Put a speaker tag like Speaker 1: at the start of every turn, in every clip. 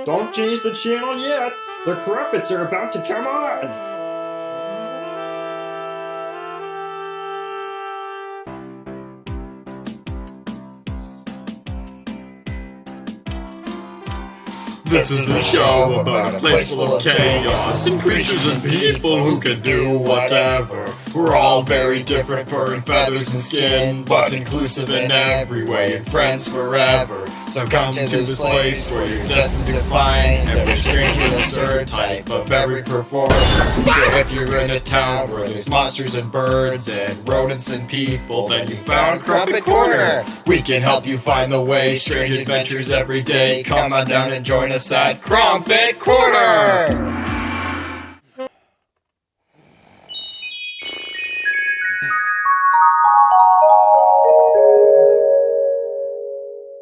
Speaker 1: Don't change the channel yet. The Crumpits are about to come on.
Speaker 2: This is a show about a place full of chaos and creatures and people who can do whatever. We're all very different, fur and feathers and skin, but inclusive in every way and friends forever. So come to this place where you're destined to find every strange and absurd type of every performer. So if you're in a town where there's monsters and birds and rodents and people, then you found Crumpit Corner. We can help you find the way, strange adventures every day. Come on down and join us at Crumpit Corner!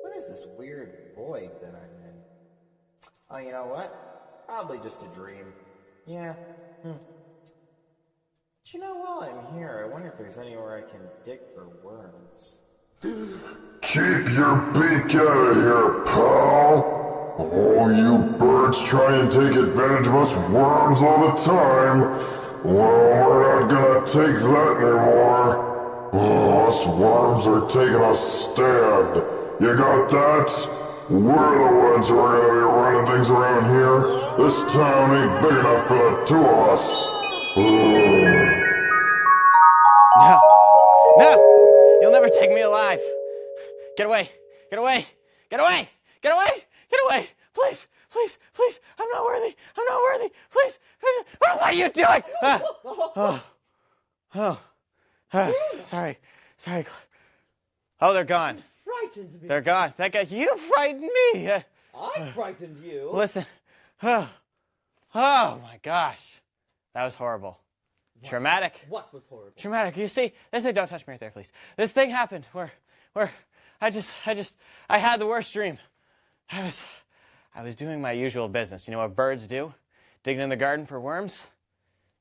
Speaker 3: What is this weird void that I'm in? Oh, you know what? Probably just a dream. Yeah. But you know, while I'm here, I wonder if there's anywhere I can dig for worms.
Speaker 4: Keep your beak out of here, pal! Oh, you birds try and take advantage of us worms all the time. Well, we're not gonna take that anymore. Oh, us worms are taking a stand. You got that? We're the ones who are gonna be running things around here. This town ain't big enough for the two of us.
Speaker 5: No! No! You'll never take me alive! Get away! Get away! Get away! Get away! Get away! Please! Please! Please! I'm not worthy! I'm not worthy! Please! What are you doing? Sorry. Sorry. Oh, they're gone.
Speaker 6: Frightened me.
Speaker 5: They're gone. Thank God. You frightened me.
Speaker 6: I frightened you.
Speaker 5: Listen. Oh my gosh. That was horrible. What? Traumatic.
Speaker 6: What was horrible?
Speaker 5: Traumatic. You see, don't touch me right there, please. This thing happened where I had the worst dream. I was doing my usual business. You know what birds do? Digging in the garden for worms.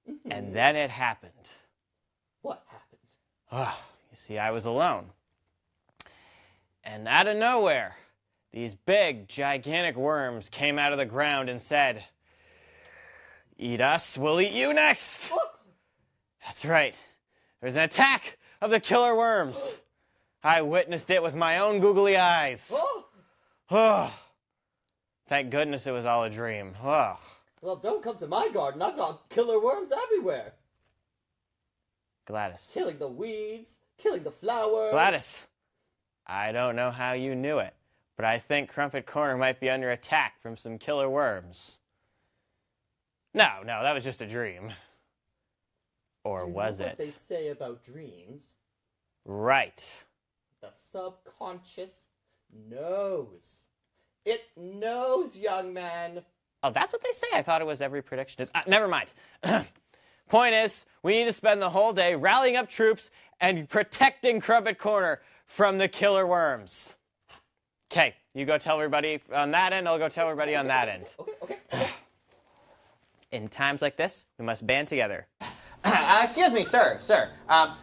Speaker 5: Mm-hmm. And then it happened.
Speaker 6: What happened?
Speaker 5: Oh, you see, I was alone. And out of nowhere, these big, gigantic worms came out of the ground and said, "Eat us, we'll eat you next." Oh. That's right. There was an attack of the killer worms. I witnessed it with my own googly eyes. Oh. Thank goodness it was all a dream. Oh.
Speaker 6: Well, don't come to my garden. I've got killer worms everywhere.
Speaker 5: Gladys.
Speaker 6: Killing the weeds, killing the flowers.
Speaker 5: Gladys, I don't know how you knew it, but I think Crumpit Corner might be under attack from some killer worms. No, that was just a dream. Or was it?
Speaker 6: What they say about dreams?
Speaker 5: Right.
Speaker 6: The subconscious knows. It knows, young man.
Speaker 5: Oh, that's what they say? I thought it was every prediction is... never mind. Point is, we need to spend the whole day rallying up troops and protecting Crumpit Corner from the killer worms. Okay, you go tell everybody on that end, I'll go tell everybody on that end.
Speaker 6: Okay.
Speaker 5: In times like this, we must band together.
Speaker 7: Excuse me, sir.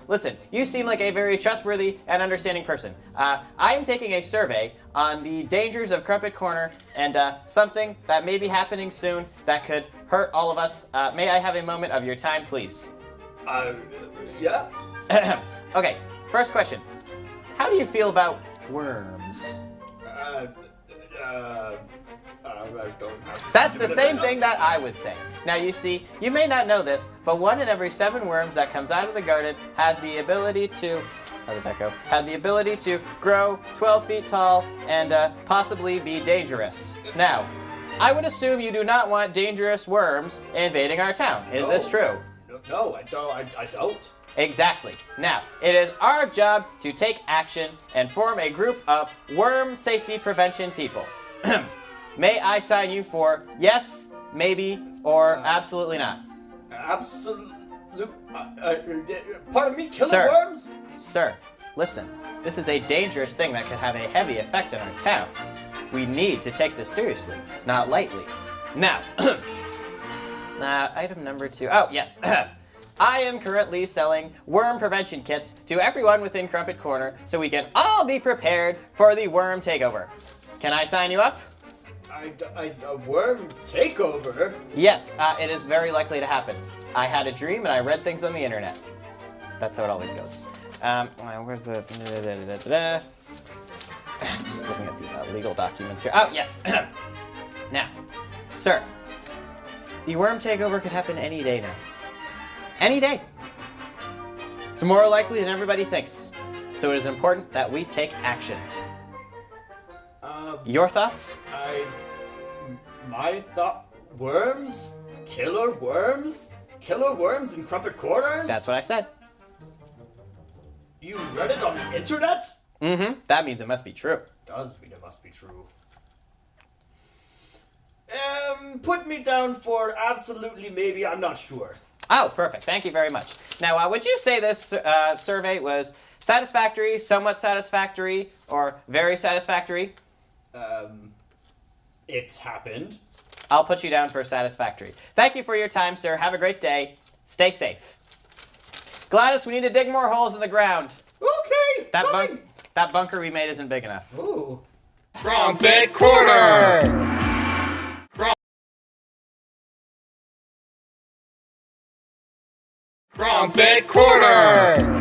Speaker 7: Listen, you seem like a very trustworthy and understanding person. I am taking a survey on the dangers of Crumpit Corner and something that may be happening soon that could hurt all of us. May I have a moment of your time, please?
Speaker 6: Yeah.
Speaker 7: Okay, first question. How do you feel about worms? That's the same thing that I would say. Now you see, you may not know this, but 1 in every 7 worms that comes out of the garden has the ability to, how did that go? Have the ability to grow 12 feet tall and possibly be dangerous. Now, I would assume you do not want dangerous worms invading our town. Is this true?
Speaker 6: No, I don't.
Speaker 7: Exactly. Now, it is our job to take action and form a group of worm safety prevention people. May I sign you for yes, maybe, or absolutely not?
Speaker 6: Absolute. Pardon me, killer worms?
Speaker 7: Sir, listen. This is a dangerous thing that could have a heavy effect on our town. We need to take this seriously, not lightly. Now, item number 2. Oh, yes. I am currently selling worm prevention kits to everyone within Crumpit Corner so we can all be prepared for the worm takeover. Can I sign you up?
Speaker 6: A worm takeover?
Speaker 7: Yes, it is very likely to happen. I had a dream and I read things on the internet. That's how it always goes. Where's the... Just looking at these legal documents here. Oh, yes. Now, sir, the worm takeover could happen any day now. Any day. It's more likely than everybody thinks. So it is important that we take action. Your thoughts?
Speaker 6: My thought... Worms? Killer worms? Killer worms in Crumpit Corners?
Speaker 7: That's what I said.
Speaker 6: You read it on the internet?
Speaker 7: Mm-hmm. That means it must be true.
Speaker 6: Does mean it must be true. Put me down for absolutely maybe, I'm not sure.
Speaker 7: Oh, perfect. Thank you very much. Now, would you say this survey was satisfactory, somewhat satisfactory, or very satisfactory?
Speaker 6: It's happened.
Speaker 7: I'll put you down for satisfactory. Thank you for your time, sir. Have a great day. Stay safe. Gladys, we need to dig more holes in the ground.
Speaker 6: Okay,
Speaker 7: That bunker we made isn't big enough.
Speaker 6: Ooh.
Speaker 2: Crumpit Corner! Crumpit Corner!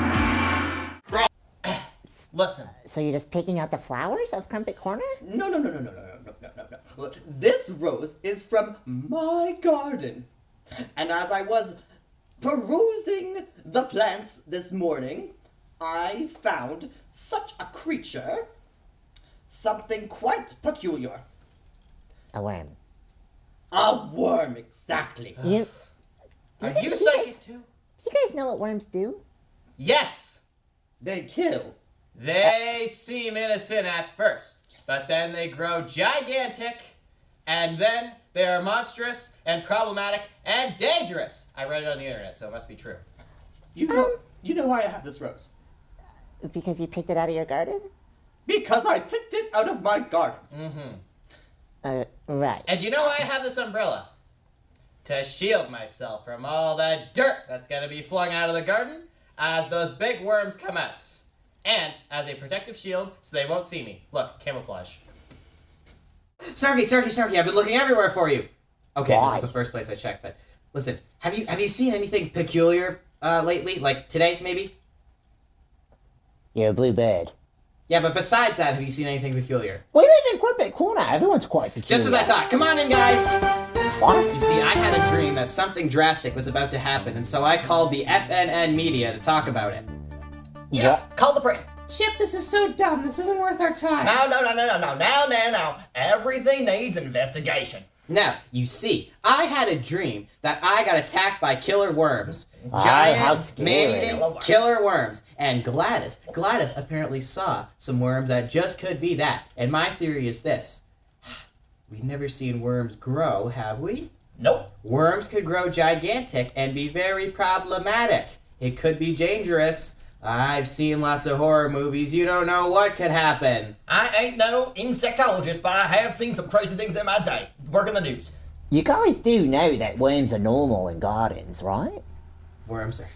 Speaker 7: Listen.
Speaker 8: So you're just picking out the flowers of Crumpit Corner?
Speaker 6: No. Look, this rose is from my garden. And as I was perusing the plants this morning, I found such a creature. Something quite peculiar.
Speaker 8: A worm.
Speaker 6: A worm, exactly.
Speaker 7: Are you psychic too?
Speaker 8: You guys know what worms do?
Speaker 7: Yes!
Speaker 6: They kill.
Speaker 7: They seem innocent at first, but then they grow gigantic, and then they are monstrous and problematic and dangerous. I read it on the internet, so it must be true.
Speaker 6: You know why I have this rose?
Speaker 8: Because you picked it out of your garden?
Speaker 6: Because I picked it out of my garden.
Speaker 7: Mm-hmm.
Speaker 8: Right.
Speaker 7: And you know why I have this umbrella? To shield myself from all the dirt that's going to be flung out of the garden as those big worms come out. And as a protective shield so they won't see me. Look, camouflage. Snarky, I've been looking everywhere for you. Okay,
Speaker 8: Why?
Speaker 7: This is the first place I checked, but listen, have you seen anything peculiar lately? Like today, maybe?
Speaker 8: You're a blue bird.
Speaker 7: Yeah, but besides that, have you seen anything peculiar?
Speaker 8: We live in Crumpit Corner. Everyone's quite peculiar.
Speaker 7: Just as I thought. Come on in, guys!
Speaker 8: What?
Speaker 7: You see, I had a dream that something drastic was about to happen, and so I called the FNN media to talk about it.
Speaker 6: Yeah, call the press.
Speaker 7: Chip, this is so dumb. This isn't worth our time.
Speaker 6: No. Everything needs investigation.
Speaker 7: Now, you see, I had a dream that I got attacked by killer worms.
Speaker 8: How
Speaker 7: Giant,
Speaker 8: scary.
Speaker 7: man-eating killer worms. And Gladys apparently saw some worms that just could be that. And my theory is this. We've never seen worms grow, have we?
Speaker 6: Nope.
Speaker 7: Worms could grow gigantic and be very problematic. It could be dangerous. I've seen lots of horror movies. You don't know what could happen.
Speaker 6: I ain't no insectologist, but I have seen some crazy things in my day. Working the news.
Speaker 8: You guys do know that worms are normal in gardens, right?
Speaker 7: Worms are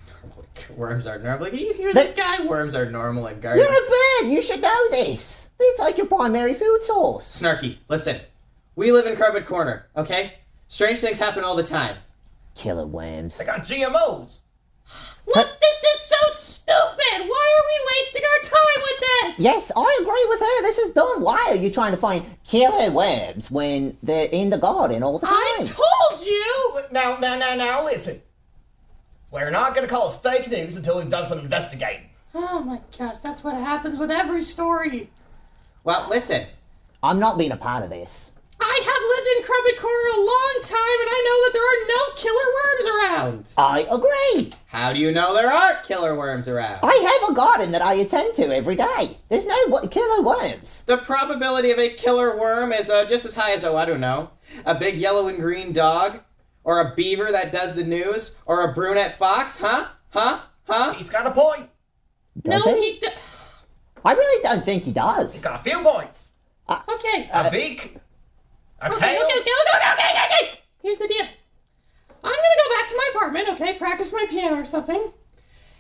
Speaker 7: normal. Can you hear this guy? Worms are normal in gardens.
Speaker 8: You're a bird. You should know this. It's like your primary food source.
Speaker 7: Snarky, listen. We live in Crumpit Corner, okay? Strange things happen all the time.
Speaker 8: Killer worms.
Speaker 6: They got GMOs.
Speaker 7: Look, this is so stupid! Why are we wasting our time with this?
Speaker 8: Yes, I agree with her. This is dumb. Why are you trying to find killer worms when they're in the garden all the time?
Speaker 7: I told you!
Speaker 6: Now, listen. We're not gonna call it fake news until we've done some investigating.
Speaker 7: Oh my gosh, that's what happens with every story. Well, listen.
Speaker 8: I'm not being a part of this.
Speaker 7: I have lived in Crumpit Corner a long time, and I know that there are no killer worms around.
Speaker 8: I agree.
Speaker 7: How do you know there aren't killer worms around?
Speaker 8: I have a garden that I attend to every day. There's no killer worms.
Speaker 7: The probability of a killer worm is just as high as, I don't know, a big yellow and green dog, or a beaver that does the news, or a brunette fox, huh?
Speaker 6: He's got a point.
Speaker 8: Does he? I really don't think he does.
Speaker 6: He's got a few points.
Speaker 7: Okay.
Speaker 6: A beak. A
Speaker 7: Okay.
Speaker 6: tail.
Speaker 7: Here's the deal. I'm gonna go back to my apartment, okay, practice my piano or something.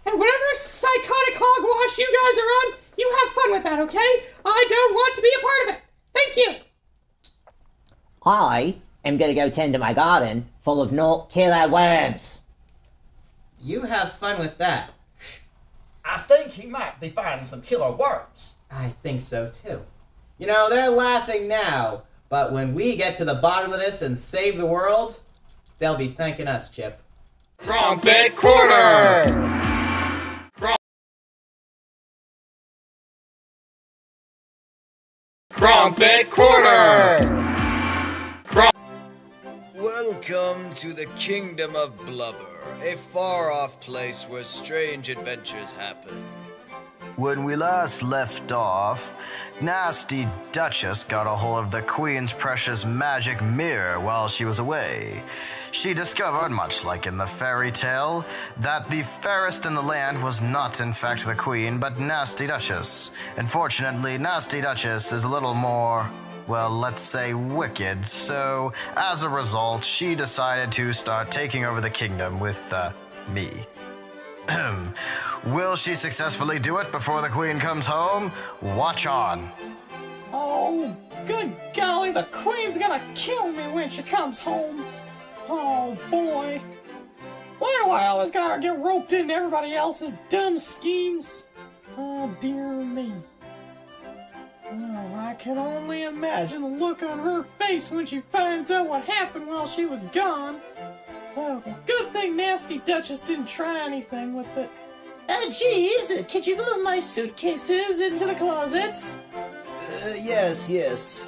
Speaker 7: And whatever psychotic hogwash you guys are on, you have fun with that, okay? I don't want to be a part of it. Thank you.
Speaker 8: I am gonna go tend to my garden full of killer worms.
Speaker 7: You have fun with that.
Speaker 9: I think he might be finding some killer worms.
Speaker 7: I think so too. You know, they're laughing now, but when we get to the bottom of this and save the world, they'll be thanking us, Chip.
Speaker 2: Crumpit Corner! Crumpit Corner!
Speaker 10: Welcome to the Kingdom of Blubber, a far-off place where strange adventures happen. When we last left off, Nasty Duchess got a hold of the Queen's precious magic mirror while she was away. She discovered, much like in the fairy tale, that the fairest in the land was not in fact the Queen, but Nasty Duchess. Unfortunately, Nasty Duchess is a little more, well, let's say wicked, so as a result, she decided to start taking over the kingdom with, me. Will she successfully do it before the Queen comes home? Watch on.
Speaker 9: Oh, good golly, the Queen's gonna kill me when she comes home. Oh, boy. Why do I always gotta get roped into everybody else's dumb schemes? Oh, dear me. Oh, I can only imagine the look on her face when she finds out what happened while she was gone. Oh, good thing Nasty Duchess didn't try anything with it. Jeeves, could you move my suitcases into the closets?
Speaker 10: Yes.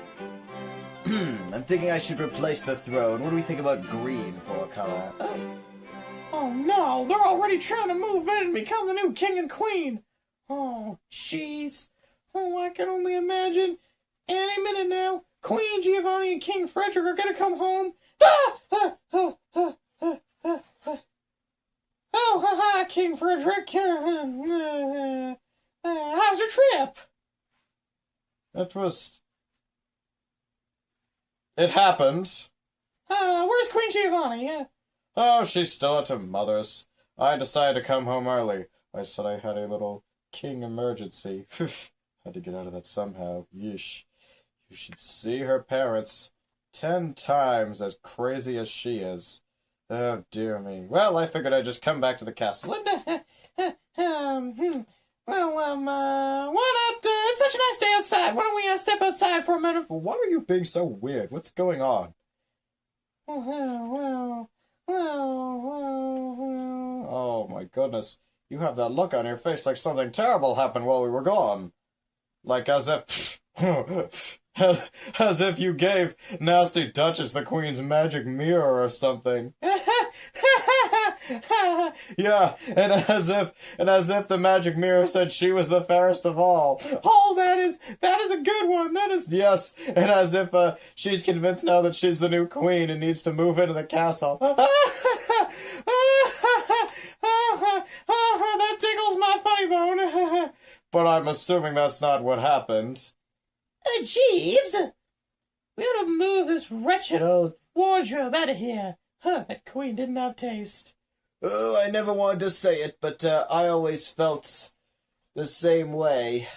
Speaker 10: I'm thinking I should replace the throne. What do we think about green for a color?
Speaker 9: Oh no, they're already trying to move in and become the new king and queen. Oh, jeez. Oh, I can only imagine. Any minute now, Queen Giovanni and King Frederick are gonna come home. Oh, haha, King Frederick. How's your trip?
Speaker 11: It happened.
Speaker 9: Where's Queen Giovanni?
Speaker 11: Oh, she's still at her mother's. I decided to come home early. I said I had a little king emergency. Had to get out of that somehow. Yeesh. You should see her parents. 10 times as crazy as she is. Oh, dear me. Well, I figured I'd just come back to the castle.
Speaker 9: Why not? It's such a nice day outside. Why don't we step outside for a minute?
Speaker 11: Well, why are you being so weird? What's going on? Oh, my goodness. You have that look on your face like something terrible happened while we were gone. Like as if... as if you gave Nasty Duchess the Queen's magic mirror or something. Yeah, and as if the magic mirror said she was the fairest of all.
Speaker 9: Oh, that is a good one. That is...
Speaker 11: Yes, and as if she's convinced now that she's the new queen and needs to move into the castle.
Speaker 9: That tickles my funny bone.
Speaker 11: But I'm assuming that's not what happened.
Speaker 9: Jeeves, we ought to move this wretched old wardrobe out of here. That queen didn't have taste.
Speaker 10: Oh, I never wanted to say it, but I always felt the same way.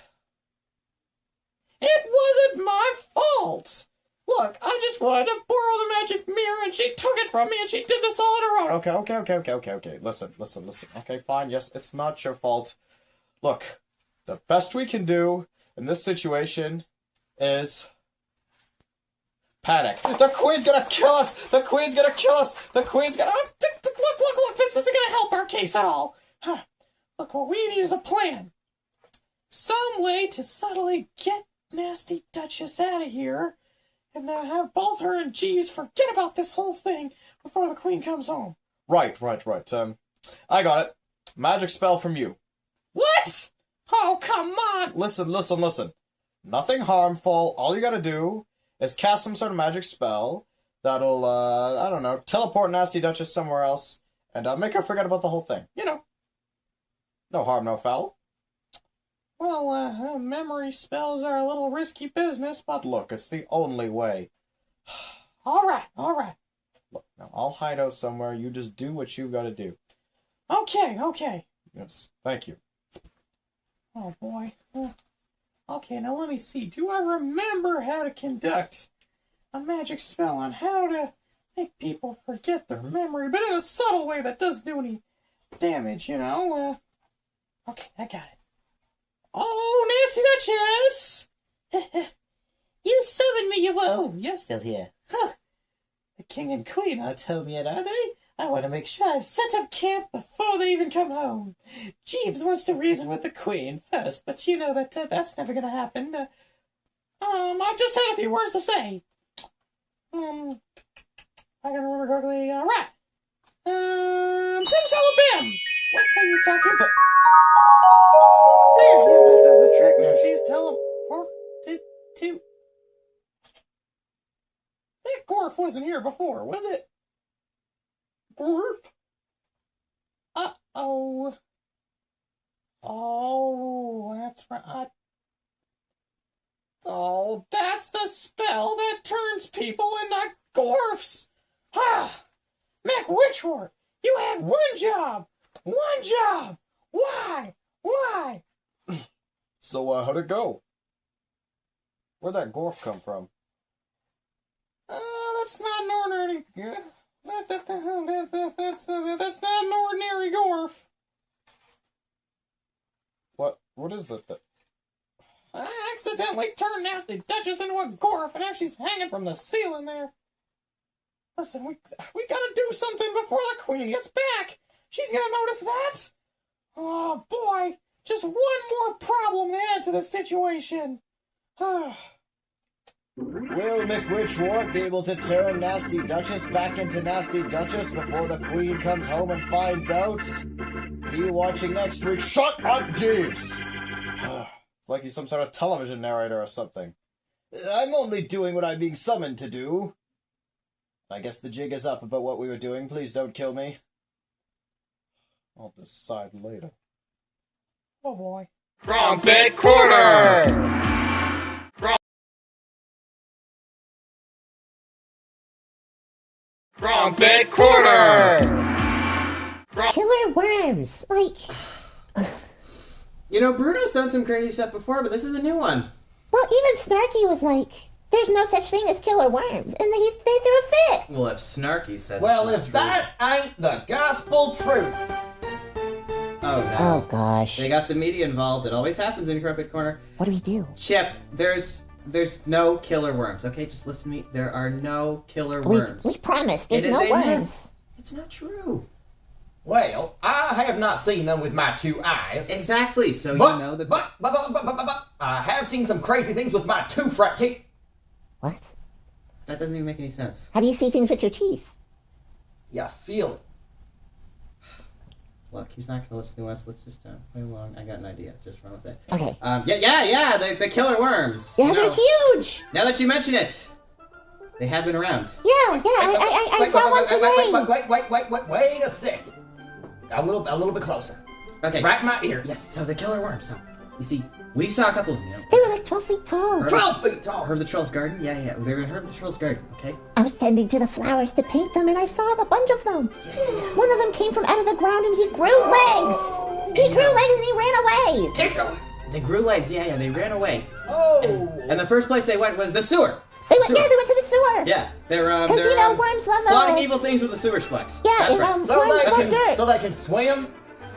Speaker 9: It wasn't my fault. Look, I just wanted to borrow the magic mirror, and she took it from me, and she did this all on her own.
Speaker 11: Okay. Listen. Okay, fine. Yes, it's not your fault. Look, the best we can do in this situation is panic. The Queen's gonna kill us! The Queen's gonna kill us! The Queen's gonna...
Speaker 9: Look, this isn't gonna help our case at all. Look, what we need is a plan. Some way to subtly get Nasty Duchess out of here, and have both her and Jeeves forget about this whole thing before the Queen comes home.
Speaker 11: Right. I got it. Magic spell from you.
Speaker 9: What? Oh, come on!
Speaker 11: Listen. Nothing harmful. All you gotta do is cast some sort of magic spell that'll, I don't know, teleport Nasty Duchess somewhere else, and make her forget about the whole thing. You know. No harm, no foul.
Speaker 9: Well, memory spells are a little risky business, but...
Speaker 11: Look, it's the only way.
Speaker 9: All right.
Speaker 11: Look, now, I'll hide out somewhere. You just do what you've gotta do.
Speaker 9: Okay.
Speaker 11: Yes, thank you.
Speaker 9: Oh, boy. Okay, now let me see. Do I remember how to conduct a magic spell on how to make people forget their memory, but in a subtle way that doesn't do any damage, you know? Okay, I got it. Oh, Nasty Duchess! You summoned me, you're still here. Huh. The king and queen aren't home yet, are they? I want to make sure I've set up camp before they even come home. Jeeves wants to reason with the queen first, but you know that that's never going to happen. I just had a few words to say. I gotta remember correctly. Right. Simsalabim! What are you talking about? There, that does the trick. Now she's teleported to... That Gorf wasn't here before, was it? Gorf? Uh-oh. Oh, that's right. Oh, that's the spell that turns people into Gorfs. Ah! Mac Witchwort, you had one job! One job! Why? Why?
Speaker 11: So, how'd it go? Where'd that Gorf come from?
Speaker 9: That's not an ordinary... That's not an ordinary Gorf.
Speaker 11: What is that?
Speaker 9: I accidentally turned Nasty Duchess into a Gorf, and now she's hanging from the ceiling there. Listen, we gotta do something before the queen gets back. She's gonna notice that. Oh, boy. Just one more problem to add to the situation.
Speaker 10: Will McWitchwort be able to turn Nasty Duchess back into Nasty Duchess before the queen comes home and finds out? Be watching next week. Shut up, Jeeves!
Speaker 11: Like he's some sort of television narrator or something.
Speaker 10: I'm only doing what I'm being summoned to do. I guess the jig is up about what we were doing. Please don't kill me.
Speaker 11: I'll decide later.
Speaker 9: Oh, boy.
Speaker 2: Crumpit Corner! Crumpit Corner!
Speaker 8: Killer worms, like...
Speaker 7: You know, Bruno's done some crazy stuff before, but this is a new one.
Speaker 8: Well, even Snarky was like, there's no such thing as killer worms, and they threw a fit.
Speaker 7: Well, if Snarky says
Speaker 12: well,
Speaker 7: it's
Speaker 12: if
Speaker 7: not
Speaker 12: that ain't the gospel truth.
Speaker 7: true. Oh, no.
Speaker 8: Oh, gosh.
Speaker 7: They got the media involved. It always happens in Crumpit Corner.
Speaker 8: What do we do?
Speaker 7: Chip, there's no killer worms, okay? Just listen to me. There are no killer worms.
Speaker 8: We promised there's
Speaker 7: It is
Speaker 8: no
Speaker 7: a
Speaker 8: worms.
Speaker 7: myth. It's not true.
Speaker 12: Well, I have not seen them with my two eyes.
Speaker 7: Exactly, so
Speaker 12: But,
Speaker 7: you know that...
Speaker 12: but, I have seen some crazy things with my two front teeth.
Speaker 8: What?
Speaker 7: That doesn't even make any sense.
Speaker 8: How do you see things with your teeth?
Speaker 12: You feel it.
Speaker 7: Look, he's not going to listen to us. Let's just play along. I got an idea. Just run with it.
Speaker 8: Okay.
Speaker 7: Yeah, the killer worms.
Speaker 8: Yeah,
Speaker 7: You know,
Speaker 8: they're huge.
Speaker 7: now that you mention it, they have been around.
Speaker 8: Yeah, I saw one today.
Speaker 12: Wait a second. A little bit closer.
Speaker 7: Okay.
Speaker 12: Right in my ear.
Speaker 7: Yes, so the killer worms. So, you see, we saw a couple of them, you know.
Speaker 8: They were like 12 feet tall.
Speaker 12: 12 feet tall.
Speaker 7: Herb the Troll's Garden? Yeah. They were in Herb the Troll's Garden, okay?
Speaker 8: I was tending to the flowers to paint them, and I saw a bunch of them.
Speaker 7: Yeah.
Speaker 8: One of them came from out of the ground, and he grew legs. He grew legs, and he ran away.
Speaker 7: They grew legs, yeah, they ran away.
Speaker 12: Oh.
Speaker 7: And the first place they went was the sewer.
Speaker 8: They went to the sewer.
Speaker 7: Yeah, they're
Speaker 8: Because, you know, worms love
Speaker 7: plotting evil things with the sewer splex.
Speaker 8: Yeah,
Speaker 7: That's right.
Speaker 12: So
Speaker 8: worms
Speaker 12: they
Speaker 8: love
Speaker 12: can,
Speaker 8: dirt.
Speaker 12: so they can swim.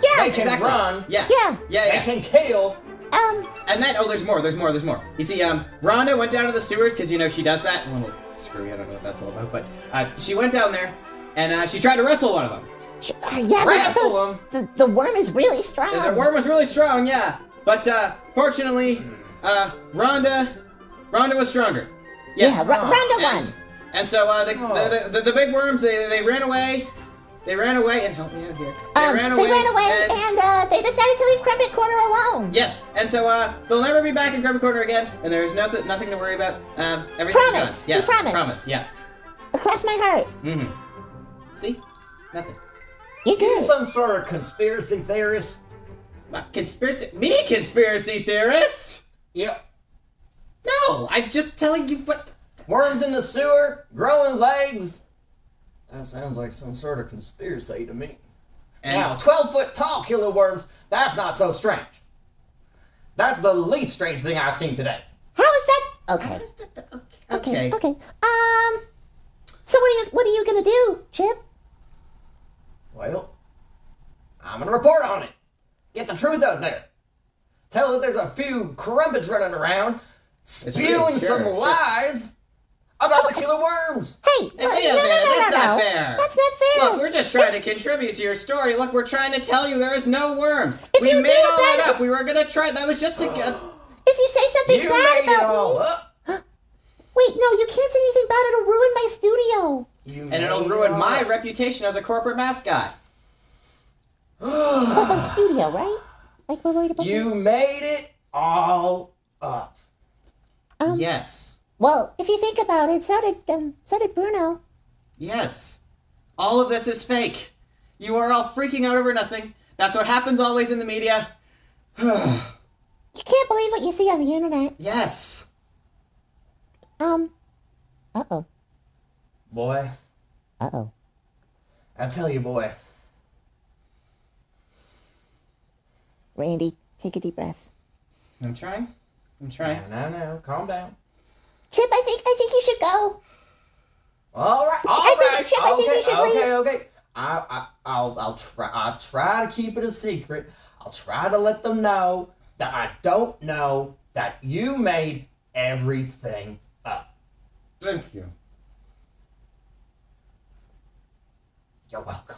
Speaker 8: Yeah,
Speaker 12: They can
Speaker 7: Exactly.
Speaker 12: run.
Speaker 7: Yeah.
Speaker 8: Yeah.
Speaker 7: Yeah.
Speaker 12: They can kill.
Speaker 7: And then, there's more. You see, Rhonda went down to the sewers, because, you know, she does that. A little screwy, I don't know what that's all about, but she went down there, and she tried to wrestle one of them.
Speaker 8: Yeah,
Speaker 12: Wrestle
Speaker 8: the worm is really strong.
Speaker 7: The worm was really strong, yeah. But, fortunately, Rhonda was stronger.
Speaker 8: Yeah, Rhonda won.
Speaker 7: And so, the big worms, they ran away. They ran away, and help me out here. They ran away,
Speaker 8: and they decided to leave Crumpit Corner alone.
Speaker 7: Yes, and so they'll never be back in Crumpit Corner again, and there's nothing to worry about. Everything's
Speaker 8: Promise.
Speaker 7: gone. Yes,
Speaker 8: We promise.
Speaker 7: promise. Yeah.
Speaker 8: Across my heart.
Speaker 7: Mm-hmm. See, nothing.
Speaker 8: You're
Speaker 12: You
Speaker 8: good.
Speaker 12: some sort of conspiracy theorist?
Speaker 7: What, conspiracy? Me, conspiracy theorist?
Speaker 12: Yep.
Speaker 7: No, I'm just telling you what.
Speaker 12: Worms in the sewer, growing legs. That sounds like some sort of conspiracy to me.
Speaker 7: And
Speaker 12: Now, 12-foot tall killer worms, that's not so strange. That's the least strange thing I've seen today.
Speaker 8: How is that? Okay.
Speaker 6: Okay.
Speaker 8: Okay. So what are you gonna do, Chip?
Speaker 12: Well, I'm gonna report on it. Get the truth out there. Tell that there's a few crumpets running around, spewing some lies about the killer worms.
Speaker 8: Hey,
Speaker 7: Hey, wait a minute, that's not fair.
Speaker 8: That's not fair.
Speaker 7: Look, we're just trying to contribute to your story. Look, we're trying to tell you there is no worms.
Speaker 8: If
Speaker 7: We
Speaker 8: you
Speaker 7: made
Speaker 8: do
Speaker 7: all that
Speaker 8: that-
Speaker 7: up. We were gonna try. That was just a.
Speaker 8: If you say something
Speaker 12: You
Speaker 8: bad
Speaker 12: made it
Speaker 8: about
Speaker 12: all
Speaker 8: me,
Speaker 12: up.
Speaker 8: wait, no, you can't say anything bad. It'll ruin my studio.
Speaker 7: And it'll ruin my reputation as a corporate mascot.
Speaker 8: But my studio, right? Like we're worried about.
Speaker 12: You made it all up.
Speaker 7: Yes.
Speaker 8: Well, if you think about it, so did Bruno.
Speaker 7: Yes. All of this is fake. You are all freaking out over nothing. That's what happens always in the media.
Speaker 8: You can't believe what you see on the internet.
Speaker 7: Yes.
Speaker 8: Uh-oh.
Speaker 12: Boy,
Speaker 8: Uh-oh.
Speaker 12: I tell you, boy.
Speaker 8: Randy, take a deep breath.
Speaker 7: I'm trying.
Speaker 12: No, calm down.
Speaker 8: Chip, I think you should go.
Speaker 12: All right,
Speaker 8: I think you should leave.
Speaker 12: okay. I'll try to keep it a secret. I'll try to let them know that I don't know that you made everything up.
Speaker 1: Thank you.
Speaker 12: You're welcome.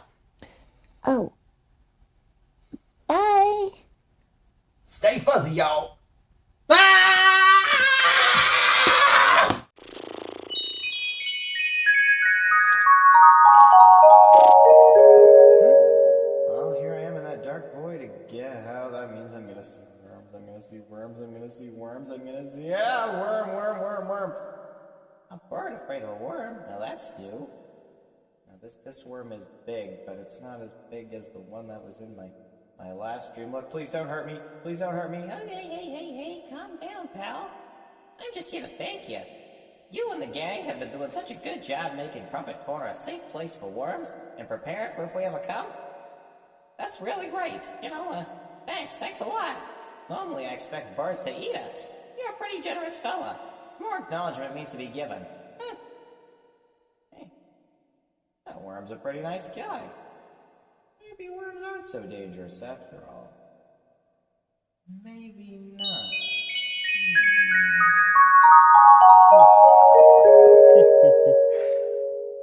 Speaker 8: Oh. Bye.
Speaker 12: Stay fuzzy, y'all.
Speaker 11: Well, here I am in that dark void again. How that means I'm gonna see worms. I'm gonna see worms. I'm gonna see worms. I'm gonna see worm. I'm bored afraid of a worm. Now that's new. Now this worm is big, but it's not as big as the one that was in my last dream. Look, please don't hurt me. Please don't hurt me.
Speaker 9: Hey, calm down, pal. I'm just here to thank you. You and the gang have been doing such a good job making Crumpit Corner a safe place for worms and preparing for if we ever come. That's really great. Thanks a lot. Normally I expect birds to eat us. You're a pretty generous fella. More acknowledgement needs to be given.
Speaker 11: Hey, that worm's a pretty nice guy. Maybe worms aren't so dangerous after all. Maybe not.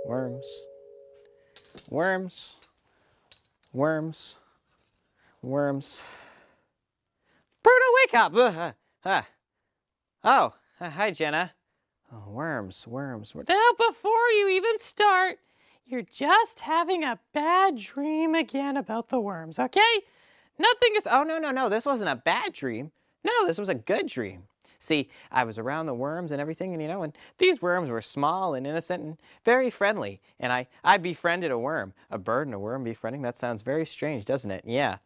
Speaker 5: Worms. Bruno, wake up! Oh, hi, Jenna. Oh, worms.
Speaker 13: Now, before you even start, you're just having a bad dream again about the worms, okay?
Speaker 5: Nothing is... Oh, no. This wasn't a bad dream. No, this was a good dream. See, I was around the worms and everything, and and these worms were small and innocent and very friendly. And I befriended a worm. A bird and a worm befriending? That sounds very strange, doesn't it? Yeah.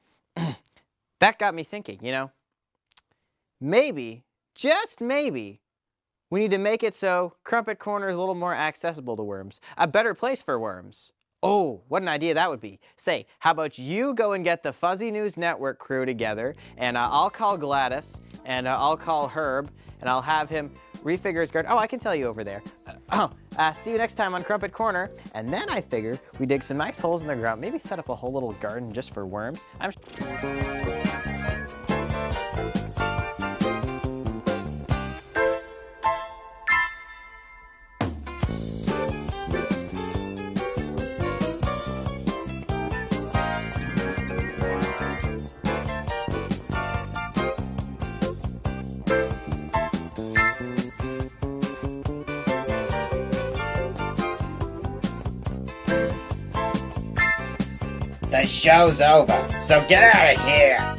Speaker 5: That got me thinking, maybe, just maybe, we need to make it so Crumpit Corner is a little more accessible to worms. A better place for worms. Oh, what an idea that would be. Say, how about you go and get the Fuzzy News Network crew together, and I'll call Gladys, and I'll call Herb, and I'll have him refigure his garden. Oh, I can tell you over there. See you next time on Crumpit Corner. And then I figure we dig some nice holes in the ground, maybe set up a whole little garden just for worms.
Speaker 7: The show's over, so get out of here.